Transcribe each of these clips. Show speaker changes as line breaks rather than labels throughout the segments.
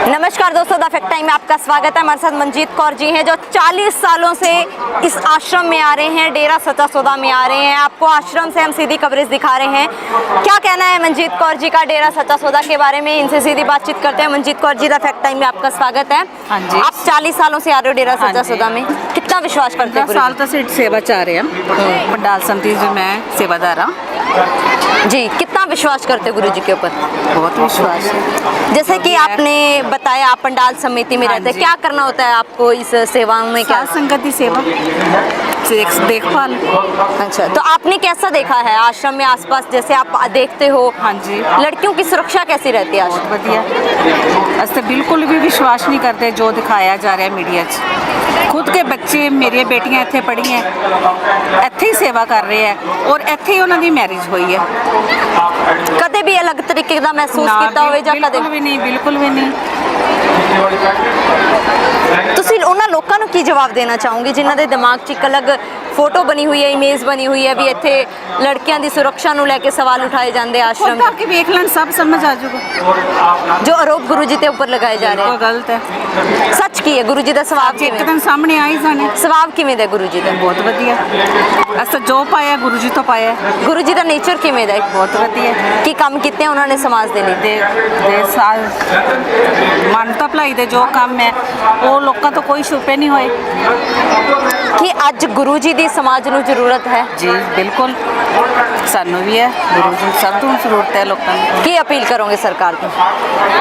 नमस्कार दोस्तों, the fact time में आपका स्वागत है। हमारे साथ मंजीत कौर जी हैं जो 40 सालों से इस आश्रम में आ रहे हैं, डेरा सच्चा सौदा में आ रहे हैं। आपको आश्रम से हम सीधी कवरेज दिखा रहे हैं। क्या कहना है मंजीत कौर जी का डेरा सच्चा सौदा के बारे में, इनसे सीधी बातचीत करते हैं। Manjeet Kaur ji, the fact time में आपका स्वागत है।
हाँ जी।
आप 40 सालों से आ रहे हो डेरा सच्चा सौदा में, कितना विश्वास करते हैं?
10 साल तो सिर्फ सेवा चाह रहे हैं पंडाल समिति में, मैं सेवादार हाँ
जी। कितना विश्वास करते हैं गुरु जी के ऊपर?
बहुत विश्वास है।
जैसे कि आपने बताया आप पंडाल समिति में रहते हैं, क्या करना होता है आपको इस सेवाओं में? क्या
साथ संगत की सेवा, देखभाल।
अच्छा, तो आपने कैसा देखा है आश्रम में आसपास, जैसे आप देखते हो?
हाँ जी।
लड़कियों की सुरक्षा कैसी रहती है आश्रम?
बहुत बढ़िया। अस तो बिल्कुल भी विश्वास नहीं करते जो दिखाया जा रहा है मीडिया 'ਚ। खुद के बच्चे, मेरी बेटियां इत्थे पढ़ी हैं, ਇੱਥੇ ही सेवा कर रहे हैं और ਇੱਥੇ ही ਉਹਨਾਂ ਦੀ मैरिज हुई है।
कदे भी अलग तरीके का महसूस किया होवे ਜਾਂ कदे
बिल्कुल भी नहीं, बिल्कुल भी नहीं।
ਤੁਸੀਂ ਉਹਨਾਂ ਲੋਕਾਂ ਨੂੰ ਕੀ ਜਵਾਬ ਦੇਣਾ ਚਾਹੋਗੇ ਜਿਨ੍ਹਾਂ ਦੇ ਦਿਮਾਗ 'ਚ ਇੱਕ ਅਲੱਗ ਫੋਟੋ ਬਣੀ ਹੋਈ ਹੈ, ਇਮੇਜ ਬਣੀ ਹੋਈ ਹੈ ਵੀ ਇੱਥੇ ਲੜਕੀਆਂ ਦੀ ਸੁਰੱਖਿਆ ਨੂੰ ਲੈ ਕੇ ਸਵਾਲ ਉਠਾਏ ਜਾਂਦੇ ਆश्रम
खुद आके देख लें, सब समझ आ जाएगा।
जो आरोप गुरु जी के ऊपर लगाए जा रहे
वो गलत है।
हैं, सच की है? गुरु जी का स्वभाव
एक दिन सामने आ ही जाने।
स्वभाव किवें दा गुरु जी का?
बहुत वधिया। अस जो पाया गुरु जी तो पाया।
गुरु जी का नेचर किवें दा?
बहुत वधिया।
की काम किते उन्होंने समाज ਦੇ ਲਈ?
ਦੇ ਸਾਲ ਮਾਨਤਾ ਭਲਾਈ ਦੇ ਜੋ ਕੰਮ ਹੈ ਉਹ ਲੋਕਾਂ ਤੋਂ ਕੋਈ ਛੁਪੇ ਨਹੀਂ ਹੋਏ।
ਕਿ ਅੱਜ ਗੁਰੂ ਜੀ ਦੀ ਸਮਾਜ ਨੂੰ ਜ਼ਰੂਰਤ ਹੈ?
ਜੀ ਬਿਲਕੁਲ, ਸਾਨੂੰ ਵੀ ਹੈ, ਗੁਰੂ ਜੀ ਸਭ ਨੂੰ ਜ਼ਰੂਰਤ ਹੈ ਲੋਕਾਂ ਨੂੰ।
ਕੀ अपील करोगे सरकार को?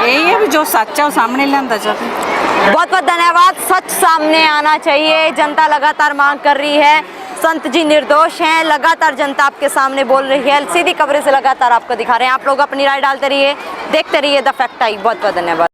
ਇਹ ਹੈ ਵੀ ਜੋ ਸੱਚ ਹੈ ਉਹ ਸਾਹਮਣੇ ਲਿਆਂਦਾ ਜਾਵੇ।
बहुत बहुत धन्यवाद। सच सामने आना चाहिए। जनता लगातार मांग कर रही है, संत जी निर्दोष हैं, लगातार जनता आपके सामने बोल रही है। सीधी कवरेज से लगातार आपको दिखा रहे हैं। आप लोग अपनी राय डालते रहिए, देखते रहिए द फैक्ट टाइम। बहुत बहुत धन्यवाद।